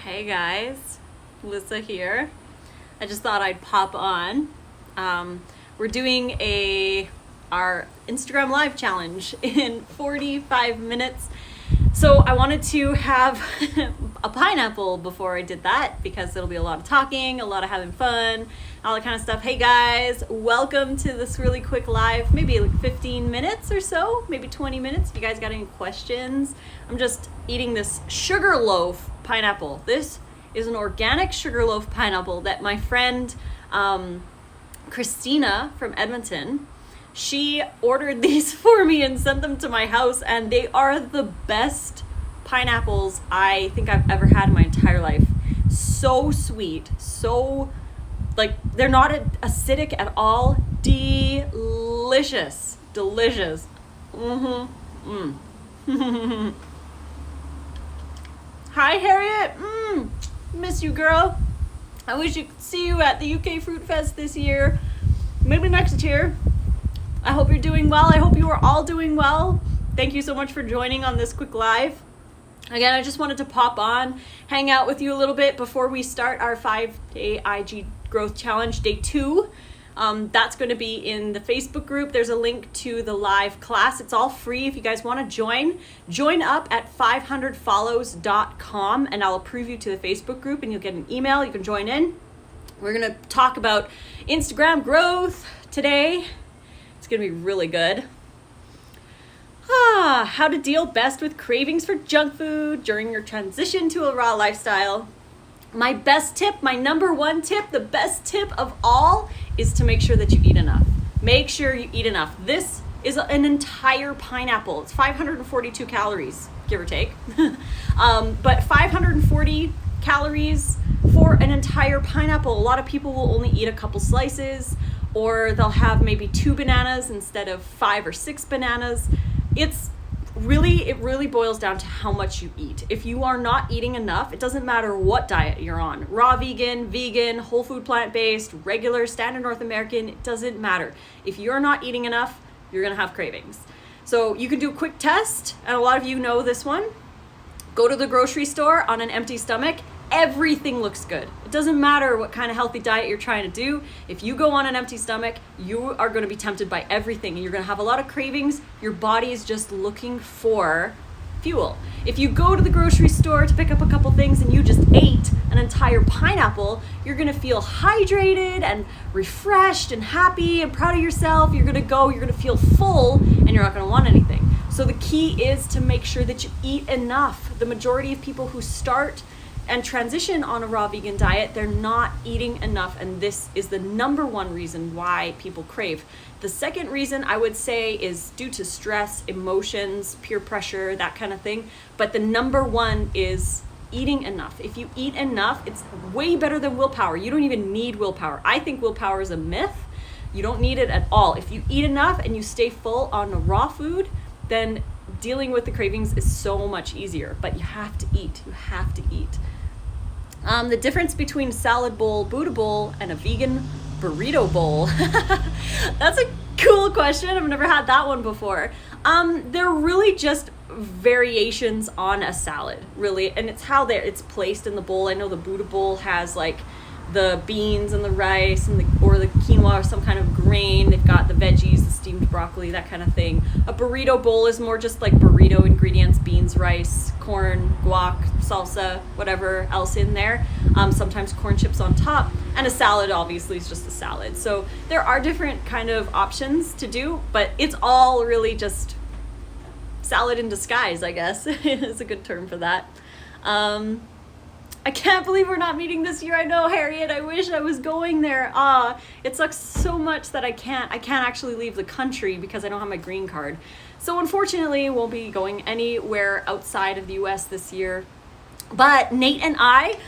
Hey guys, Lissa here. I just thought I'd pop on. We're doing our Instagram live challenge in 45 minutes. So I wanted to have a pineapple before I did that because it'll be a lot of talking, a lot of having fun, all that kind of stuff. Hey guys, welcome to this really quick live, maybe like 15 minutes or so, maybe 20 minutes. If you guys got any questions, I'm just eating this Sugarloaf pineapple. This is an organic Sugarloaf pineapple that my friend Christina from Edmonton, she ordered these for me and sent them to my house, and they are the best pineapples I think I've ever had in my entire life. So sweet, so they're not acidic at all. Delicious. Hi Harriet, miss you girl. I wish you could see you at the UK Fruit Fest this year, maybe next year. I hope you're doing well. I hope you are all doing well. Thank you so much for joining on this quick live. Again, I just wanted to pop on, hang out with you a little bit before we start our 5-day IG growth challenge, day 2. That's going to be in the Facebook group. There's a link to the live class. It's all free. If you guys want to join up at 500follows.com and I'll approve you to the Facebook group and you'll get an email. You can join in. We're going to talk about Instagram growth today. It's going to be really good. How to deal best with cravings for junk food during your transition to a raw lifestyle. My best tip, my number one tip, the best tip of all is to make sure that you eat enough. Make sure you eat enough. This is an entire pineapple. It's 542 calories, give or take. But 540 calories for an entire pineapple. A lot of people will only eat a couple slices, or they'll have maybe 2 bananas instead of 5 or 6 bananas. It really boils down to how much you eat. If you are not eating enough, it doesn't matter what diet you're on. Raw vegan, whole food plant-based, regular, standard North American, it doesn't matter. If you're not eating enough, you're gonna have cravings. So you can do a quick test, and a lot of you know this one. Go to the grocery store on an empty stomach. Everything looks good. It doesn't matter what kind of healthy diet you're trying to do. If you go on an empty stomach, you are going to be tempted by everything and you're going to have a lot of cravings. Your body is just looking for fuel. If you go to the grocery store to pick up a couple things and you just ate an entire pineapple, you're going to feel hydrated and refreshed and happy and proud of yourself. You're going to feel full and you're not going to want anything. So the key is to make sure that you eat enough. The majority of people who start and transition on a raw vegan diet, they're not eating enough, and this is the number one reason why people crave. The second reason I would say is due to stress, emotions, peer pressure, that kind of thing, but the number one is eating enough. If you eat enough, it's way better than willpower. You don't even need willpower. I think willpower is a myth. You don't need it at all. If you eat enough and you stay full on raw food, then dealing with the cravings is so much easier, but you have to eat. You have to eat. The difference between salad bowl, Buddha bowl, and a vegan burrito bowl. That's a cool question. I've never had that one before. They're really just variations on a salad, really, and it's how it's placed in the bowl. I know the Buddha bowl has like the beans and the rice and or the quinoa or some kind of grain. They've got the veggies, the steamed broccoli, that kind of thing. A burrito bowl is more just like burrito ingredients, beans, rice, corn, guac, salsa, whatever else in there. Sometimes corn chips on top. And a salad obviously is just a salad. So there are different kind of options to do, but it's all really just salad in disguise, I guess is a good term for that. I can't believe we're not meeting this year. I know, Harriet, I wish I was going there. It sucks so much that I can't actually leave the country because I don't have my green card. So unfortunately, won't be going anywhere outside of the US this year. But Nate and I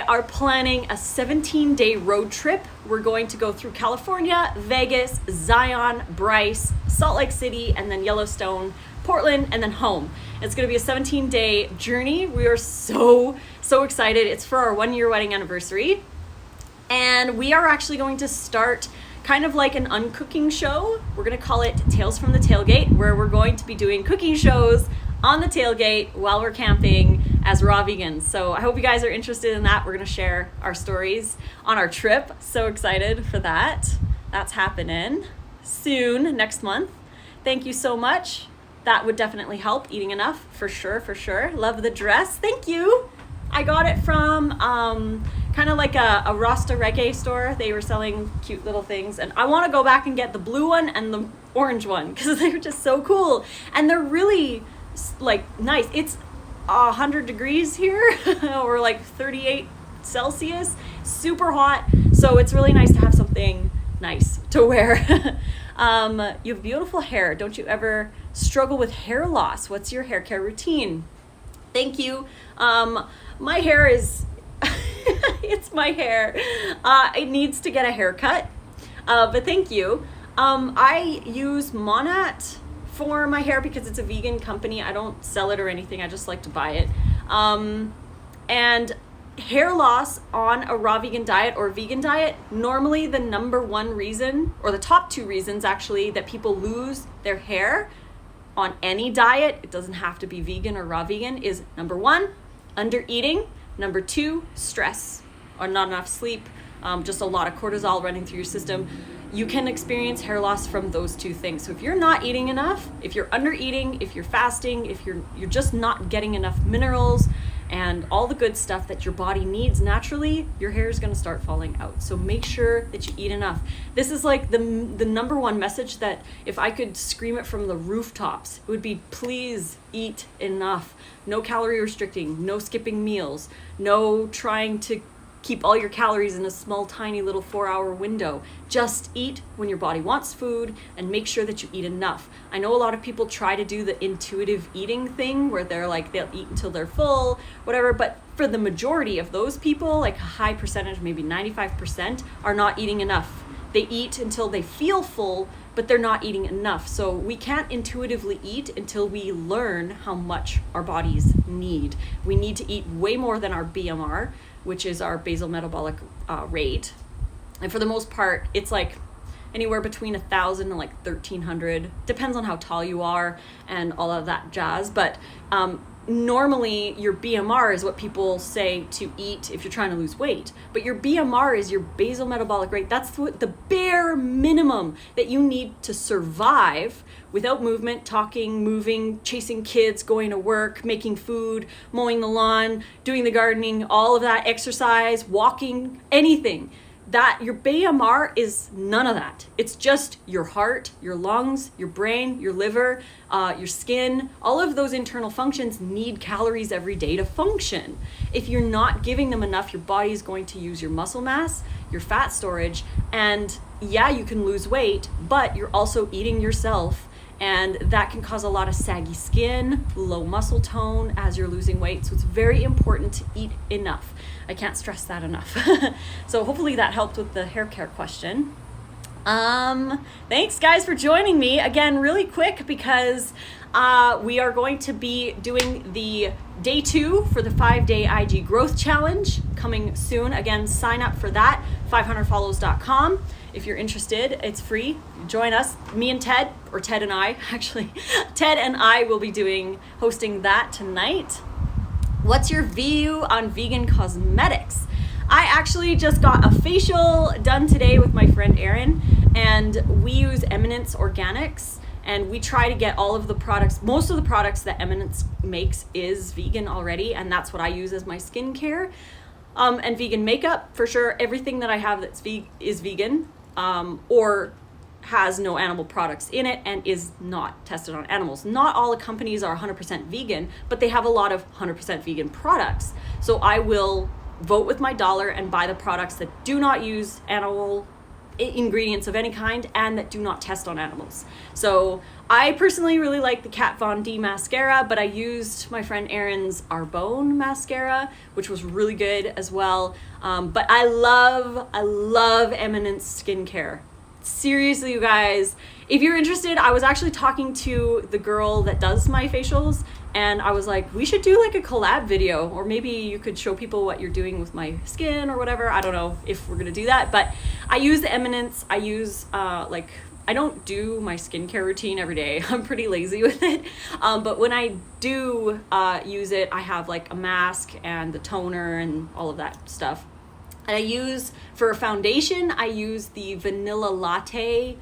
are planning a 17-day road trip. We're going to go through California, Vegas, Zion, Bryce, Salt Lake City, and then Yellowstone, Portland, and then home. It's going to be a 17-day journey. We are so excited. It's for our 1-year wedding anniversary. And we are actually going to start kind of like an uncooking show. We're going to call it Tales from the Tailgate, where we're going to be doing cooking shows on the tailgate while we're camping, as raw vegans. So I hope you guys are interested in that. We're going to share our stories on our trip. So excited for that. That's happening soon, next month. Thank you so much. That would definitely help, eating enough, for sure, for sure. Love the dress. Thank you. I got it from kind of like a Rasta reggae store. They were selling cute little things. And I want to go back and get the blue one and the orange one because they're just so cool. And they're really like nice. It's 100 degrees here or like 38 Celsius. Super hot. So it's really nice to have something nice to wear. You have beautiful hair. Don't you ever struggle with hair loss? What's your hair care routine? Thank you. My hair is, it's my hair. It needs to get a haircut, but thank you. I use Walnut for my hair because it's a vegan company. I don't sell it or anything. I just like to buy it. And hair loss on a raw vegan diet or vegan diet, normally the number one reason, or the top two reasons actually, that people lose their hair on any diet, it doesn't have to be vegan or raw vegan, is number one, under eating, number two, stress or not enough sleep, just a lot of cortisol running through your system. You can experience hair loss from those two things. So if you're not eating enough, if you're under eating, if you're fasting, if you're just not getting enough minerals and all the good stuff that your body needs naturally, your hair is going to start falling out. So make sure that you eat enough. This is like the number one message that if I could scream it from the rooftops, it would be please eat enough. No calorie restricting, no skipping meals, no trying to keep all your calories in a small, tiny little 4-hour window. Just eat when your body wants food and make sure that you eat enough. I know a lot of people try to do the intuitive eating thing where they're like, they'll eat until they're full, whatever. But for the majority of those people, like a high percentage, maybe 95%, are not eating enough. They eat until they feel full, but they're not eating enough. So we can't intuitively eat until we learn how much our bodies need. We need to eat way more than our BMR, which is our basal metabolic rate. And for the most part, it's like anywhere between 1,000 and like 1,300. Depends on how tall you are and all of that jazz. But normally your BMR is what people say to eat if you're trying to lose weight. But your BMR is your basal metabolic rate. That's the bare minimum that you need to survive without movement, talking, moving, chasing kids, going to work, making food, mowing the lawn, doing the gardening, all of that, exercise, walking, anything. That your BMR is none of that. It's just your heart, your lungs, your brain, your liver, your skin. All of those internal functions need calories every day to function. If you're not giving them enough, your body is going to use your muscle mass, your fat storage, and yeah, you can lose weight, but you're also eating yourself. And that can cause a lot of saggy skin, low muscle tone as you're losing weight. So it's very important to eat enough. I can't stress that enough. So hopefully that helped with the hair care question. Thanks guys for joining me. Again, really quick because we are going to be doing the day 2 for the 5-day IG growth challenge coming soon. Again, sign up for that, 500follows.com. If you're interested, it's free. Join us, me and Ted, or Ted and I, actually. Ted and I will be hosting that tonight. What's your view on vegan cosmetics? I actually just got a facial done today with my friend Erin, and we use Eminence Organics, and we try to get all of the products, most of the products that Eminence makes is vegan already, and that's what I use as my skincare. And vegan makeup, for sure. Everything that I have that's is vegan, or has no animal products in it and is not tested on animals. Not all the companies are 100% vegan, but they have a lot of 100% vegan products. So I will vote with my dollar and buy the products that do not use animal ingredients of any kind and that do not test on animals. So I personally really like the Kat Von D mascara, but I used my friend Erin's Arbonne mascara, which was really good as well. But I love Eminence skincare. Seriously, you guys, if you're interested, I was actually talking to the girl that does my facials, and I was like, we should do like a collab video, or maybe you could show people what you're doing with my skin or whatever. I don't know if we're gonna do that, but I use the Eminence. I use like I don't do my skincare routine every day. I'm pretty lazy with it. But when I do use it, I have like a mask and the toner and all of that stuff. And I use, for a foundation, I use the Vanilla Latte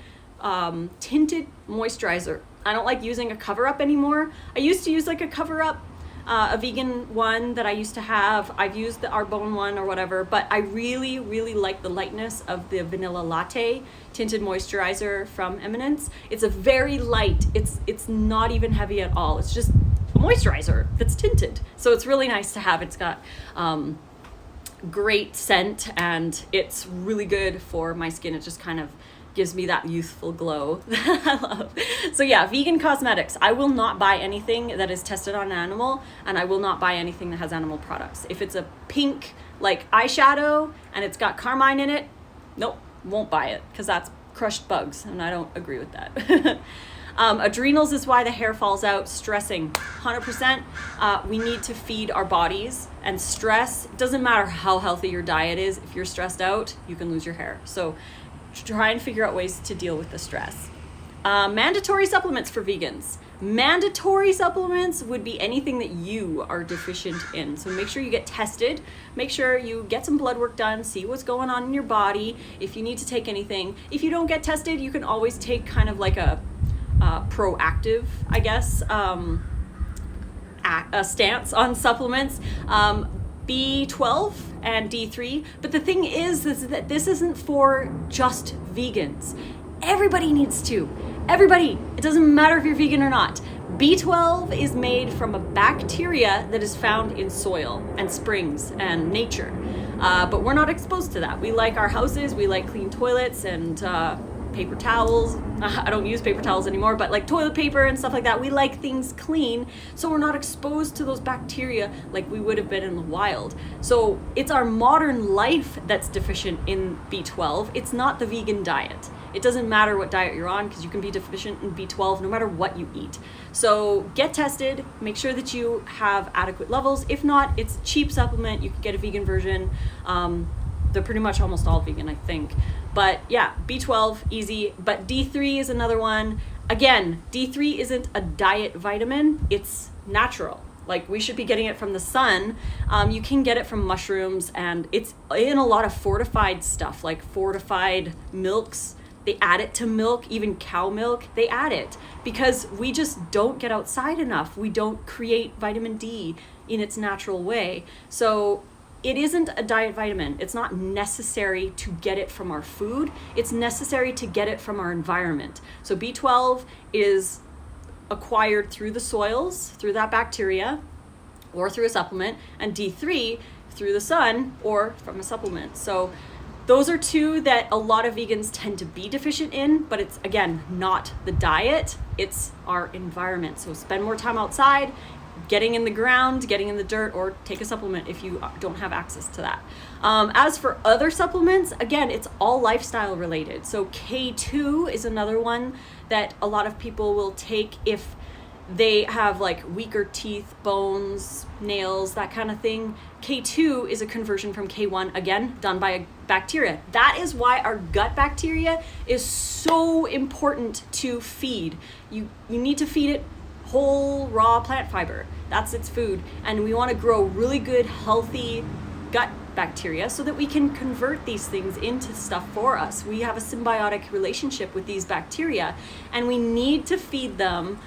tinted moisturizer. I don't like using a cover-up anymore. I used to use like a cover-up, a vegan one that I used to have. I've used the Arbonne one or whatever, but I really, really like the lightness of the Vanilla Latte tinted moisturizer from Eminence. It's a very light, it's not even heavy at all. It's just a moisturizer that's tinted. So it's really nice to have. It's got great scent and it's really good for my skin. It just kind of gives me that youthful glow that I love. So yeah, vegan cosmetics. I will not buy anything that is tested on an animal, and I will not buy anything that has animal products. If it's a pink like eyeshadow and it's got carmine in it, nope, won't buy it, because that's crushed bugs and I don't agree with that. Adrenals is why the hair falls out. Stressing, 100%. We need to feed our bodies, and stress, it doesn't matter how healthy your diet is, if you're stressed out, you can lose your hair. So try and figure out ways to deal with the stress. Mandatory supplements for vegans. Mandatory supplements would be anything that you are deficient in. So make sure you get tested. Make sure you get some blood work done. See what's going on in your body. If you need to take anything. If you don't get tested, you can always take kind of like a proactive, I guess, a stance on supplements. B12 and D3. But the thing is that this isn't for just vegans. Everybody needs to. Everybody. It doesn't matter if you're vegan or not. B12 is made from a bacteria that is found in soil and springs and nature. But we're not exposed to that. We like our houses, we like clean toilets and paper towels. I don't use paper towels anymore, but like toilet paper and stuff like that. We like things clean, so we're not exposed to those bacteria like we would have been in the wild. So it's our modern life that's deficient in B12. It's not the vegan diet. It doesn't matter what diet you're on, because you can be deficient in B12 no matter what you eat. So get tested, make sure that you have adequate levels. If not, it's a cheap supplement. You can get a vegan version. They're pretty much almost all vegan, I think. But yeah, B12, easy. But D3 is another one. Again, D3 isn't a diet vitamin, it's natural. Like, we should be getting it from the sun. You can get it from mushrooms, and it's in a lot of fortified stuff, like fortified milks. They add it to milk, even cow milk, they add it because we just don't get outside enough. We don't create vitamin D in its natural way. So it isn't a diet vitamin. It's not necessary to get it from our food. It's necessary to get it from our environment. So B12 is acquired through the soils, through that bacteria, or through a supplement, and D3 through the sun or from a supplement. So those are two that a lot of vegans tend to be deficient in, but it's, again, not the diet, it's our environment. So spend more time outside, getting in the ground, getting in the dirt, or take a supplement if you don't have access to that. As for other supplements, again, it's all lifestyle related. So K2 is another one that a lot of people will take if they have like weaker teeth, bones, nails, that kind of thing. K2 is a conversion from K1, again, done by a bacteria. That is why our gut bacteria is so important to feed. You need to feed it whole raw plant fiber. That's its food. And we want to grow really good, healthy gut bacteria so that we can convert these things into stuff for us. We have a symbiotic relationship with these bacteria, and we need to feed them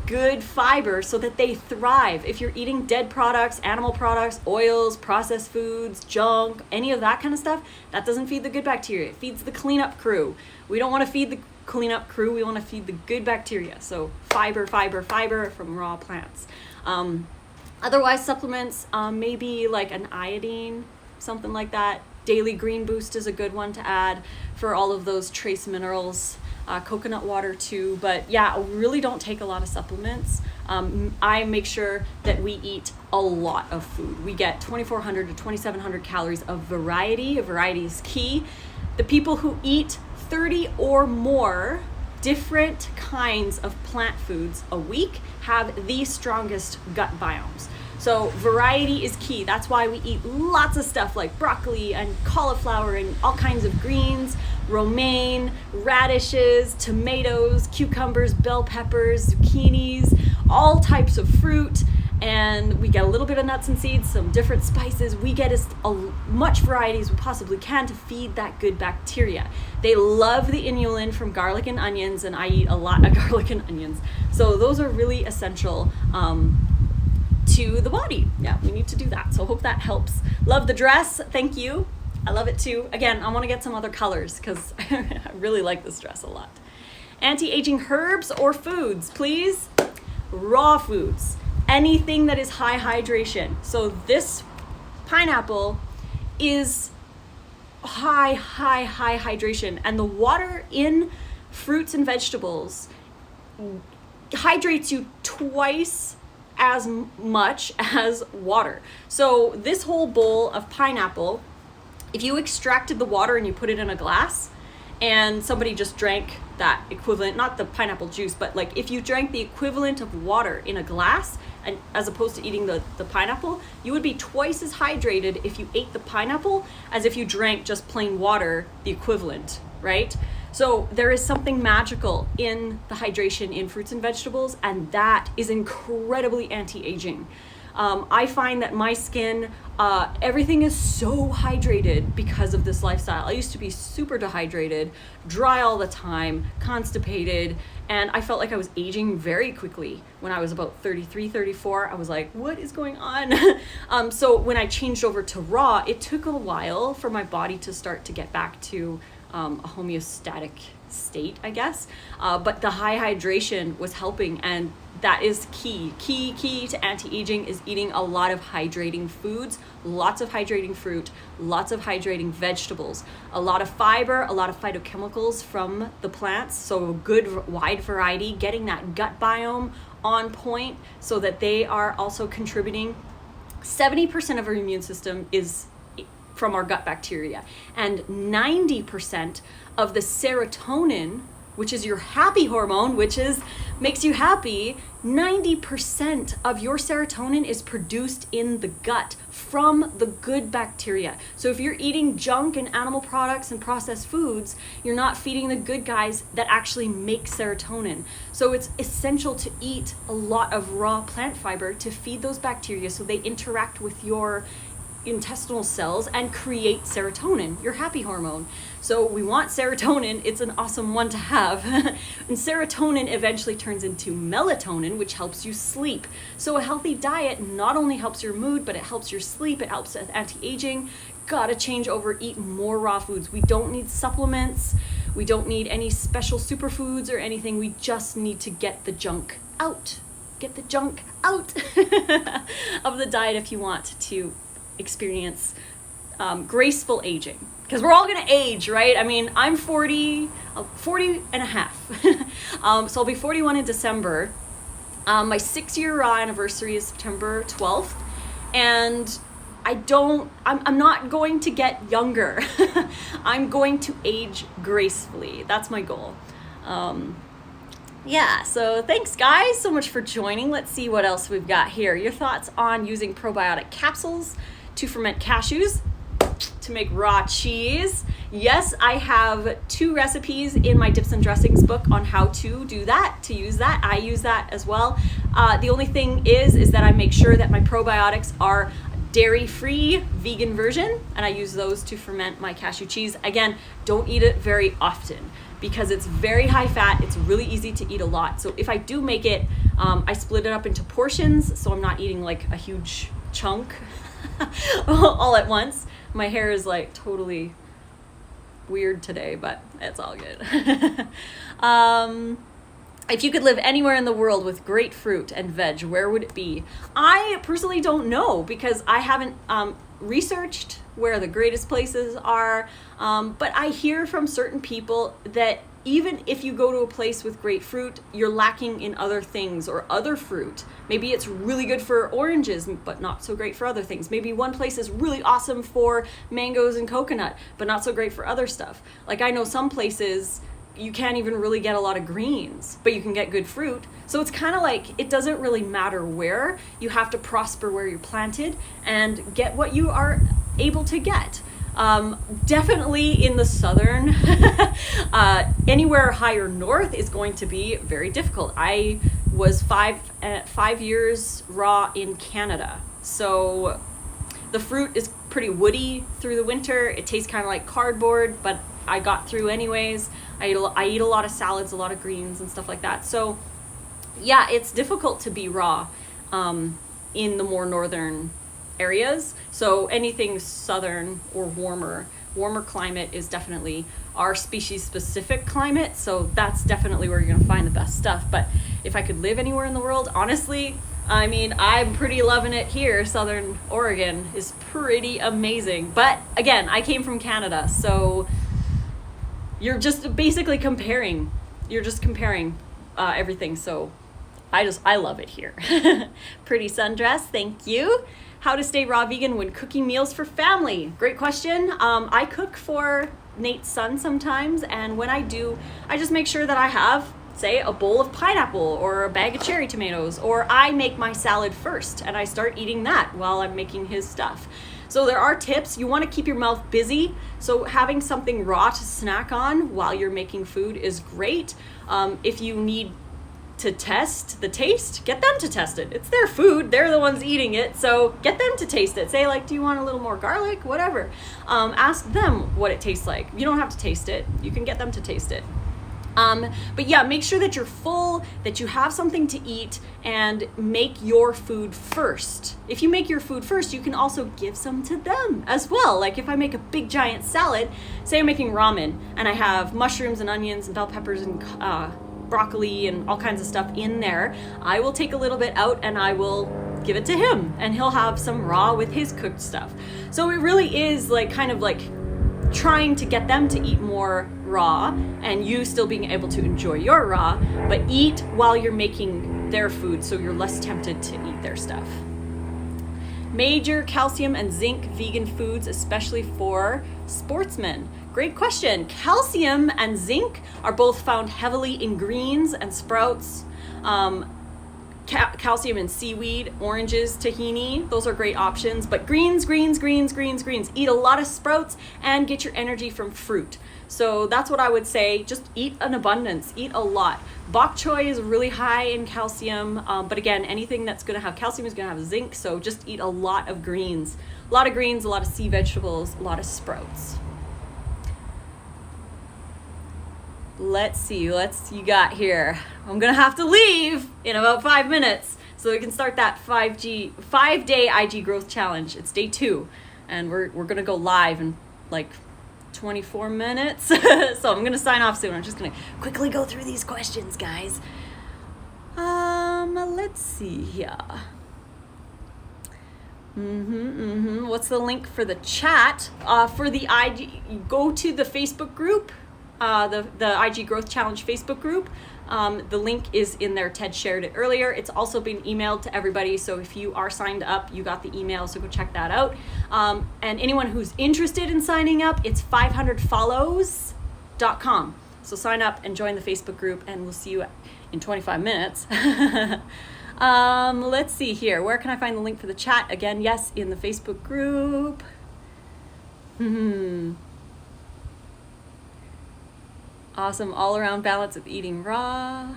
good fiber so that they thrive. If you're eating dead products, animal products, oils, processed foods, junk, any of that kind of stuff, that doesn't feed the good bacteria. It feeds the cleanup crew. We don't want to feed the cleanup crew. We want to feed the good bacteria. So fiber from raw plants. Otherwise, supplements, maybe like an iodine, something like that. Daily Green Boost is a good one to add for all of those trace minerals. Coconut water too, but yeah, I really don't take a lot of supplements. I make sure that we eat a lot of food. We get 2,400 to 2,700 calories of variety. Variety is key. The people who eat 30 or more different kinds of plant foods a week have the strongest gut biomes. So variety is key. That's why we eat lots of stuff like broccoli and cauliflower and all kinds of greens. romaine, radishes, tomatoes, cucumbers, bell peppers, zucchinis, all types of fruit. And we get a little bit of nuts and seeds, some different spices. We get as much variety as we possibly can to feed that good bacteria. They love the inulin from garlic and onions, and I eat a lot of garlic and onions. So those are really essential to the body. Yeah, we need to do that. So hope that helps. Love the dress. Thank you. I love it too. Again, I want to get some other colors because I really like this dress a lot. Anti-aging herbs or foods, please. Raw foods. Anything that is high hydration. So this pineapple is high hydration, and the water in fruits and vegetables hydrates you twice as much as water. So this whole bowl of pineapple, if you extracted the water and you put it in a glass and somebody just drank that equivalent, not the pineapple juice, but like if you drank the equivalent of water in a glass, and as opposed to eating the pineapple, you would be twice as hydrated if you ate the pineapple as if you drank just plain water, the equivalent, right? So there is something magical in the hydration in fruits and vegetables, and that is incredibly anti-aging. I find that my skin, everything is so hydrated because of this lifestyle. I used to be super dehydrated, dry all the time, constipated, and I felt like I was aging very quickly. When I was about 33, 34, I was like, what is going on? So when I changed over to raw, it took a while for my body to start to get back to a homeostatic state, I guess. But the high hydration was helping, and that is key to anti-aging is eating a lot of hydrating foods, lots of hydrating fruit, lots of hydrating vegetables, a lot of fiber, a lot of phytochemicals from the plants. So a good wide variety, getting that gut biome on point so that they are also contributing. 70% of our immune system is from our gut bacteria, and 90% of the serotonin, which is your happy hormone, makes you happy, 90% of your serotonin is produced in the gut from the good bacteria. So if you're eating junk and animal products and processed foods, you're not feeding the good guys that actually make serotonin. So it's essential to eat a lot of raw plant fiber to feed those bacteria so they interact with your intestinal cells and create serotonin, your happy hormone. So we want serotonin. It's an awesome one to have. And serotonin eventually turns into melatonin, which helps you sleep. So a healthy diet not only helps your mood, but it helps your sleep. It helps with anti-aging. Gotta change over, eat more raw foods. We don't need supplements. We don't need any special superfoods or anything. We just need to get the junk out. Get the junk out of the diet if you want to experience graceful aging, because we're all going to age, right? I mean, I'm 40 and a half. So I'll be 41 in December. My 6-year raw anniversary is September 12th, and I'm not going to get younger. I'm going to age gracefully. That's my goal. Yeah, so thanks guys so much for joining. Let's see what else we've got here. Your thoughts on using probiotic capsules to ferment cashews to make raw cheese. Yes, I have 2 recipes in my dips and dressings book on how to do that, to use that. I use that as well. The only thing is that I make sure that my probiotics are dairy-free vegan version, and I use those to ferment my cashew cheese. Again, don't eat it very often because it's very high fat. It's really easy to eat a lot. So if I do make it, I split it up into portions, so I'm not eating like a huge chunk all at once. My hair is like totally weird today, but it's all good. If you could live anywhere in the world with great fruit and veg, where would it be? I personally don't know because I haven't researched where the greatest places are, but I hear from certain people that even if you go to a place with great fruit, you're lacking in other things or other fruit. Maybe it's really good for oranges, but not so great for other things. Maybe one place is really awesome for mangoes and coconut, but not so great for other stuff. Like I know some places you can't even really get a lot of greens, but you can get good fruit. So it's kind of like, it doesn't really matter where. You have to prosper where you're planted and get what you are able to get. Definitely in the southern, anywhere higher north is going to be very difficult. I was 5 years raw in Canada, so the fruit is pretty woody through the winter. It tastes kind of like cardboard, but I got through anyways. I eat a lot of salads, a lot of greens and stuff like that. So yeah, it's difficult to be raw in the more northern areas. So anything southern or warmer climate is definitely our species specific climate. So that's definitely where you're going to find the best stuff. But if I could live anywhere in the world, honestly, I mean, I'm pretty loving it here. Southern Oregon is pretty amazing. But again, I came from Canada, so you're just basically comparing. You're just comparing everything. So I love it here. Pretty sundress, thank you. How to stay raw vegan when cooking meals for family? Great question. I cook for Nate's son sometimes, and when I do, I just make sure that I have, say, a bowl of pineapple or a bag of cherry tomatoes, or I make my salad first and I start eating that while I'm making his stuff. So there are tips. You want to keep your mouth busy, so having something raw to snack on while you're making food is great. If you need to test the taste, get them to test it. It's their food, they're the ones eating it, so get them to taste it. Say like, do you want a little more garlic, whatever. Ask them what it tastes like. You don't have to taste it, you can get them to taste it. But yeah, make sure that you're full, that you have something to eat, and make your food first. If you make your food first, you can also give some to them as well. Like if I make a big giant salad, say I'm making ramen and I have mushrooms and onions and bell peppers and broccoli and all kinds of stuff in there, I will take a little bit out and I will give it to him, and he'll have some raw with his cooked stuff. So it really is like kind of like trying to get them to eat more raw and you still being able to enjoy your raw, but eat while you're making their food so you're less tempted to eat their stuff. Major calcium and zinc vegan foods, especially for sportsmen. Great question. Calcium and zinc are both found heavily in greens and sprouts. Calcium in seaweed, oranges, tahini, those are great options. But greens. Eat a lot of sprouts and get your energy from fruit. So that's what I would say. Just eat an abundance, eat a lot. Bok choy is really high in calcium, but again, anything that's going to have calcium is going to have zinc. So just eat a lot of greens. A lot of greens, a lot of sea vegetables, a lot of sprouts. Let's see, you got here. I'm gonna have to leave in about 5 minutes so we can start that 5-day IG growth challenge. It's day 2, and we're gonna go live in like 24 minutes. So I'm gonna sign off soon. I'm just gonna quickly go through these questions, guys. Let's see here. What's the link for the chat? For the IG, go to the Facebook group. The IG Growth Challenge Facebook group. The link is in there. Ted shared it earlier. It's also been emailed to everybody, so if you are signed up, you got the email, so go check that out. And anyone who's interested in signing up, it's 500follows.com. So sign up and join the Facebook group, and we'll see you in 25 minutes. Let's see here. Where can I find the link for the chat? Again, yes, in the Facebook group. Awesome all-around balance of eating raw.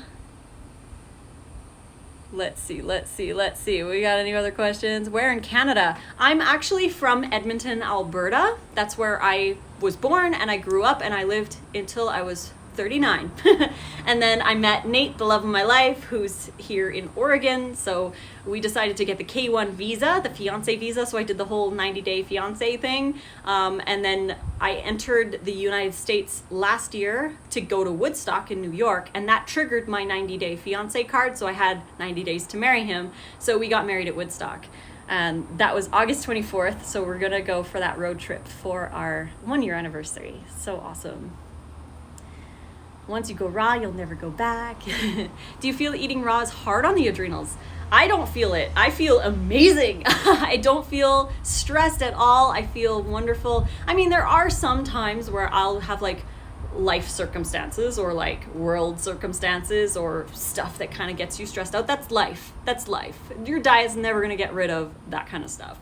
Let's see. We got any other questions? Where in Canada? I'm actually from Edmonton, Alberta. That's where I was born and I grew up, and I lived until I was 39. And then I met Nate, the love of my life, who's here in Oregon. So we decided to get the K1 visa, the fiance visa. So I did the whole 90-day fiance thing. And then I entered the United States last year to go to Woodstock in New York. And that triggered my 90-day fiance card. So I had 90 days to marry him. So we got married at Woodstock. And that was August 24th. So we're going to go for that road trip for our 1-year anniversary. So awesome. Once you go raw, you'll never go back. Do you feel eating raw is hard on the adrenals? I don't feel it. I feel amazing. I don't feel stressed at all. I feel wonderful. I mean, there are some times where I'll have like life circumstances or like world circumstances or stuff that kind of gets you stressed out. That's life. Your diet's never going to get rid of that kind of stuff.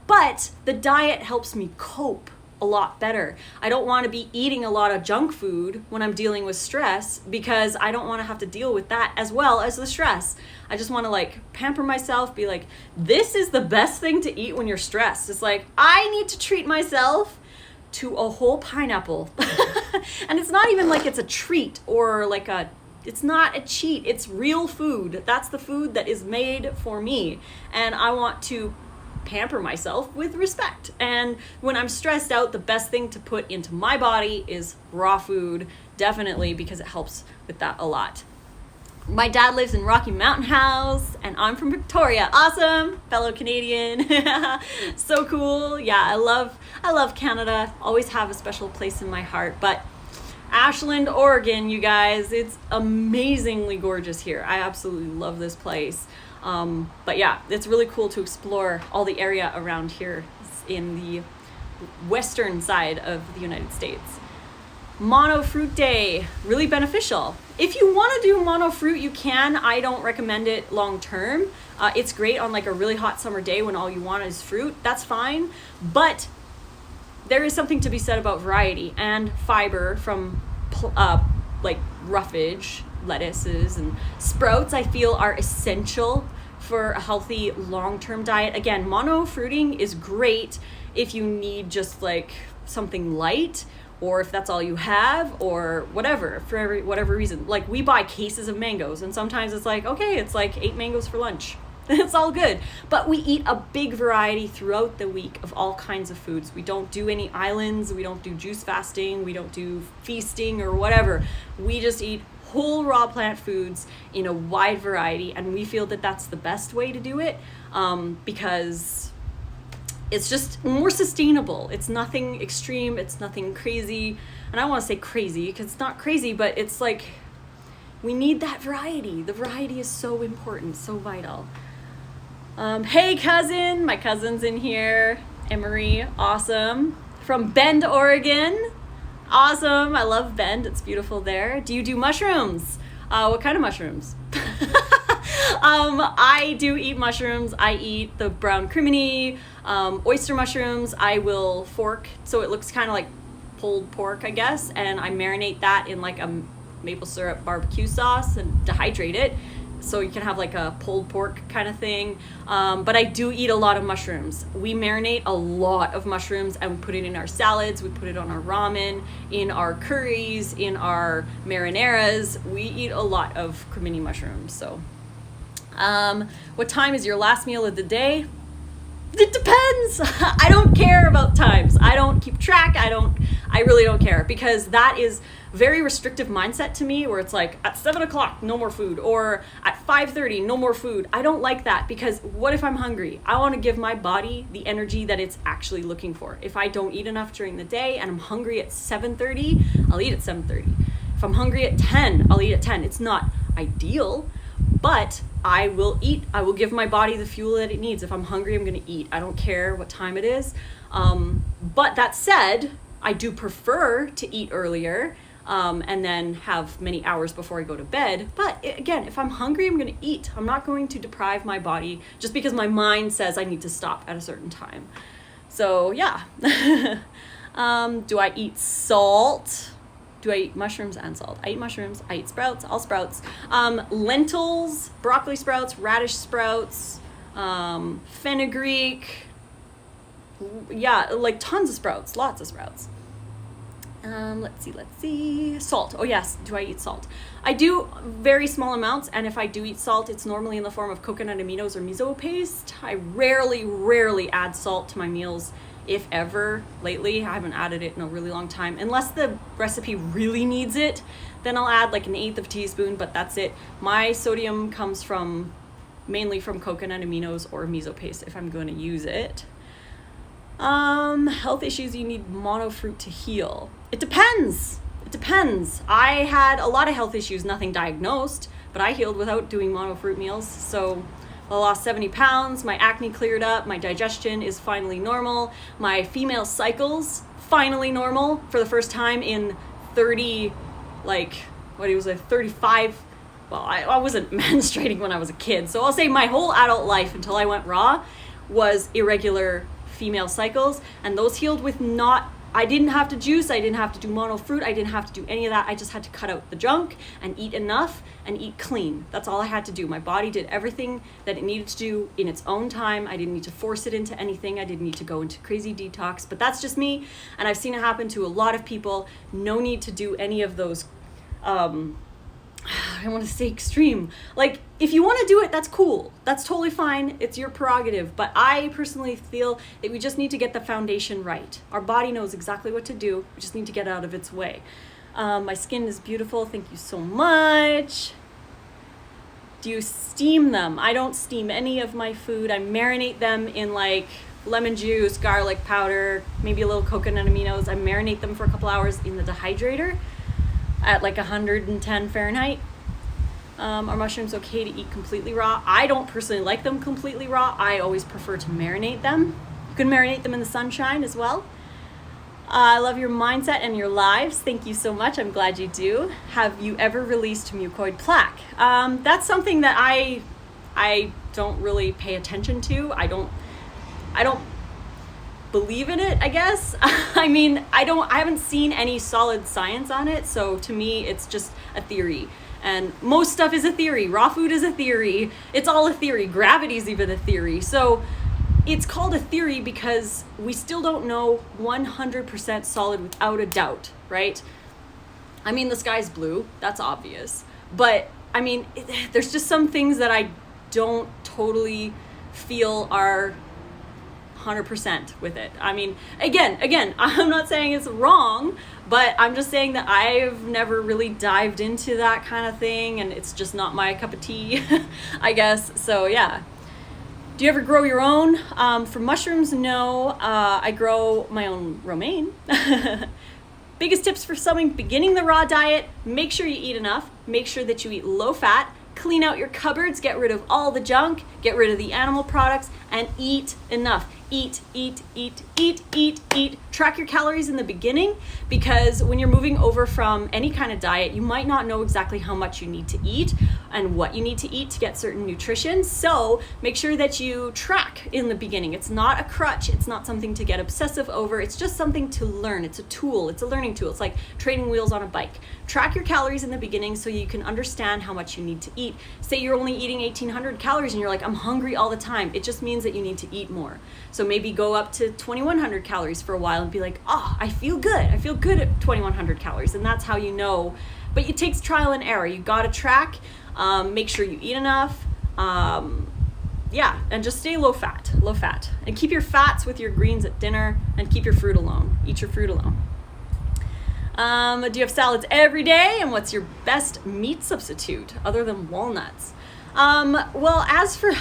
But the diet helps me cope a lot better. I don't want to be eating a lot of junk food when I'm dealing with stress, because I don't want to have to deal with that as well as the stress. I just want to like pamper myself, be like, this is the best thing to eat when you're stressed. It's like, I need to treat myself to a whole pineapple. And it's not even like it's a treat or like it's not a cheat. It's real food. That's the food that is made for me. And I want to pamper myself with respect. And when I'm stressed out, the best thing to put into my body is raw food, definitely, because it helps with that a lot. My dad lives in Rocky Mountain House, and I'm from Victoria. Awesome, fellow Canadian. So cool. Yeah, I love Canada. Always have a special place in my heart. But Ashland, Oregon, you guys, it's amazingly gorgeous here. I absolutely love this place. But yeah, it's really cool to explore all the area around here in the western side of the United States. Mono fruit day, really beneficial. If you want to do mono fruit, you can. I don't recommend it long term. It's great on like a really hot summer day when all you want is fruit. That's fine. But there is something to be said about variety and fiber from like roughage, lettuces, and sprouts. I feel are essential for a healthy long-term diet. Again, mono fruiting is great if you need just like something light, or if that's all you have, or whatever, for whatever reason. Like we buy cases of mangoes, and sometimes it's like, okay, it's like 8 mangoes for lunch. It's all good. But we eat a big variety throughout the week of all kinds of foods. We don't do any islands. We don't do juice fasting. We don't do feasting or whatever. We just eat whole raw plant foods in a wide variety, and we feel that that's the best way to do it, because it's just more sustainable. It's nothing extreme. It's nothing crazy. And I want to say crazy because it's not crazy, but it's like we need that variety. The variety is so important, so vital. Hey cousin, my cousin's in here. Emery, awesome. From Bend, Oregon. Awesome, I love Bend, it's beautiful there. Do you do mushrooms? What kind of mushrooms? I do eat mushrooms. I eat the brown crimini, oyster mushrooms. I will fork, so it looks kind of like pulled pork, I guess, and I marinate that in like a maple syrup barbecue sauce and dehydrate it, so you can have like a pulled pork kind of thing. But I do eat a lot of mushrooms. We marinate a lot of mushrooms and we put it in our salads, we put it on our ramen, in our curries, in our marineras. We eat a lot of crimini mushrooms. So what time is your last meal of the day? It depends. I don't care about times. I don't keep track. I really don't care, because that is very restrictive mindset to me, where it's like at 7:00 no more food, or at 5:30 no more food. I don't like that, because what if I'm hungry? I want to give my body the energy that it's actually looking for. If I don't eat enough during the day and I'm hungry at 7:30, I'll eat at 7:30. If I'm hungry at 10, I'll eat at 10. It's not ideal, but I will eat. I will give my body the fuel that it needs. If I'm hungry, I'm going to eat. I don't care what time it is. But that said, I do prefer to eat earlier, and then have many hours before I go to bed. But again, if I'm hungry, I'm going to eat. I'm not going to deprive my body just because my mind says I need to stop at a certain time. So yeah. Do I eat salt? Do I eat mushrooms and salt? I eat mushrooms. I eat sprouts, all sprouts. Lentils, broccoli sprouts, radish sprouts, fenugreek. Yeah, like tons of sprouts, lots of sprouts. Let's see. Salt. Oh yes, do I eat salt? I do very small amounts, and if I do eat salt, it's normally in the form of coconut aminos or miso paste. I rarely add salt to my meals, if ever. Lately, I haven't added it in a really long time. Unless the recipe really needs it, then I'll add like 1/8 of a teaspoon, but that's it. My sodium comes mainly from coconut aminos or miso paste if I'm going to use it. Health issues you need mono fruit to heal. It depends. I had a lot of health issues, nothing diagnosed, but I healed without doing mono fruit meals. So I lost 70 pounds, my acne cleared up, my digestion is finally normal, my female cycles finally normal for the first time in 35. Well, I wasn't menstruating when I was a kid, so I'll say my whole adult life until I went raw was irregular female cycles, and those healed with not I didn't have to juice, I didn't have to do mono fruit, I didn't have to do any of that. I just had to cut out the junk and eat enough and eat clean. That's all I had to do. My body did everything that it needed to do in its own time. I didn't need to force it into anything. I didn't need to go into crazy detox, but that's just me. And I've seen it happen to a lot of people. No need to do any of those, I want to say extreme. Like, if you want to do it, that's cool. That's totally fine. It's your prerogative. But I personally feel that we just need to get the foundation right. Our body knows exactly what to do. We just need to get out of its way. My skin is beautiful. Thank you so much. Do you steam them? I don't steam any of my food. I marinate them in like lemon juice, garlic powder, maybe a little coconut aminos. I marinate them for a couple hours in the dehydrator at like 110 Fahrenheit. Are mushrooms okay to eat completely raw? I don't personally like them completely raw. I always prefer to marinate them. You can marinate them in the sunshine as well. I love your mindset and your lives. Thank you so much. I'm glad you do. Have you ever released mucoid plaque? That's something that I don't really pay attention to. I don't believe in it, I guess. I mean, I haven't seen any solid science on it, so to me it's just a theory. And most stuff is a theory. Raw food is a theory. It's all a theory. Gravity's even a theory. So it's called a theory because we still don't know 100% solid without a doubt, right? I mean, the sky's blue. That's obvious. But I mean, there's just some things that I don't totally feel are 100% with it. I mean, again, I'm not saying it's wrong, but I'm just saying that I've never really dived into that kind of thing, and it's just not my cup of tea, I guess. So yeah. Do you ever grow your own? For mushrooms, no. I grow my own romaine. Biggest tips for someone beginning the raw diet: make sure you eat enough, make sure that you eat low fat, clean out your cupboards, get rid of all the junk, get rid of the animal products, and eat enough. Eat. Track your calories in the beginning, because when you're moving over from any kind of diet, you might not know exactly how much you need to eat and what you need to eat to get certain nutrition. So make sure that you track in the beginning. It's not a crutch. It's not something to get obsessive over. It's just something to learn. It's a tool. It's a learning tool. It's like training wheels on a bike. Track your calories in the beginning so you can understand how much you need to eat. Say you're only eating 1,800 calories and you're like, I'm hungry all the time. It just means that you need to eat more. So maybe go up to 2,100 calories for a while and be like, oh, I feel good. I feel good at 2,100 calories. And that's how you know. But it takes trial and error. You got to track. Make sure you eat enough. And just stay low fat. And keep your fats with your greens at dinner, and keep your fruit alone. Eat your fruit alone. Do you have salads every day? And what's your best meat substitute other than walnuts? Well, as for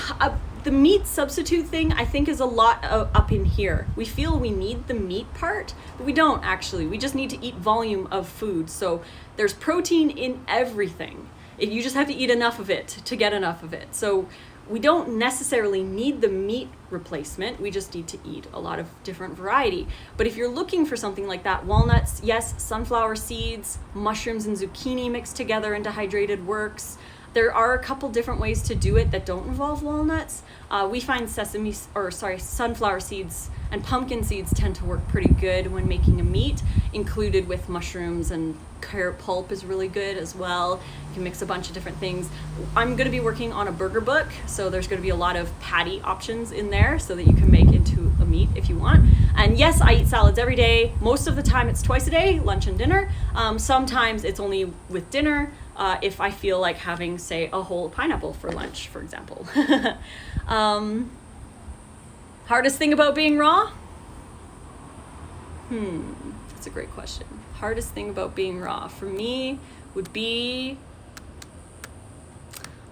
the meat substitute thing, I think is a lot up in here. We feel we need the meat part, but we don't actually. We just need to eat volume of food. So there's protein in everything. You just have to eat enough of it to get enough of it. So we don't necessarily need the meat replacement. We just need to eat a lot of different variety. But if you're looking for something like that, walnuts, yes, sunflower seeds, mushrooms and zucchini mixed together and dehydrated works. There are a couple different ways to do it that don't involve walnuts. We find sunflower seeds and pumpkin seeds tend to work pretty good when making a meat, included with mushrooms, and carrot pulp is really good as well. You can mix a bunch of different things. I'm going to be working on a burger book, so there's going to be a lot of patty options in there so that you can make into a meat if you want. And yes, I eat salads every day. Most of the time it's twice a day, lunch and dinner. Sometimes it's only with dinner. If I feel like having, say, a whole pineapple for lunch, for example. Hardest thing about being raw? That's a great question. Hardest thing about being raw for me would be,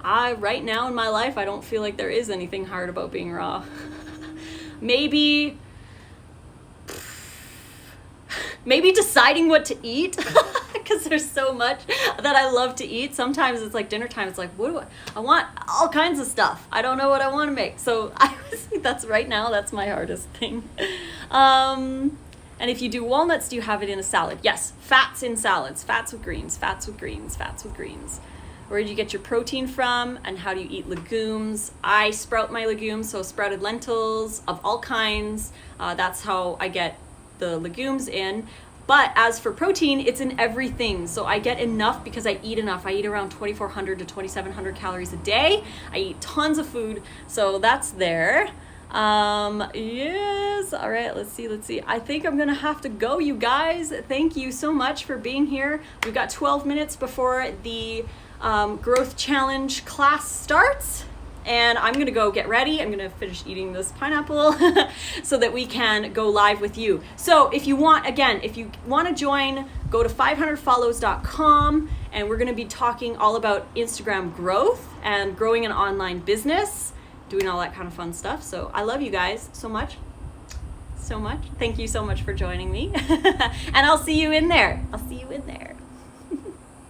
right now in my life, I don't feel like there is anything hard about being raw. Maybe deciding what to eat. Because there's so much that I love to eat. Sometimes it's like dinner time. It's like, I want all kinds of stuff. I don't know what I want to make. So that's right now, that's my hardest thing. And if you do walnuts, do you have it in a salad? Yes, fats in salads, fats with greens. Where did you get your protein from, and how do you eat legumes? I sprout my legumes, so sprouted lentils of all kinds. That's how I get the legumes in. But as for protein, it's in everything. So I get enough because I eat enough. I eat around 2,400 to 2,700 calories a day. I eat tons of food. So that's there. Yes. All right. Let's see. I think I'm going to have to go, you guys. Thank you so much for being here. We've got 12 minutes before the growth challenge class starts. And I'm going to go get ready. I'm going to finish eating this pineapple so that we can go live with you. So if you want to join, go to 500follows.com, and we're going to be talking all about Instagram growth and growing an online business, doing all that kind of fun stuff. So I love you guys so much. Thank you so much for joining me. And I'll see you in there.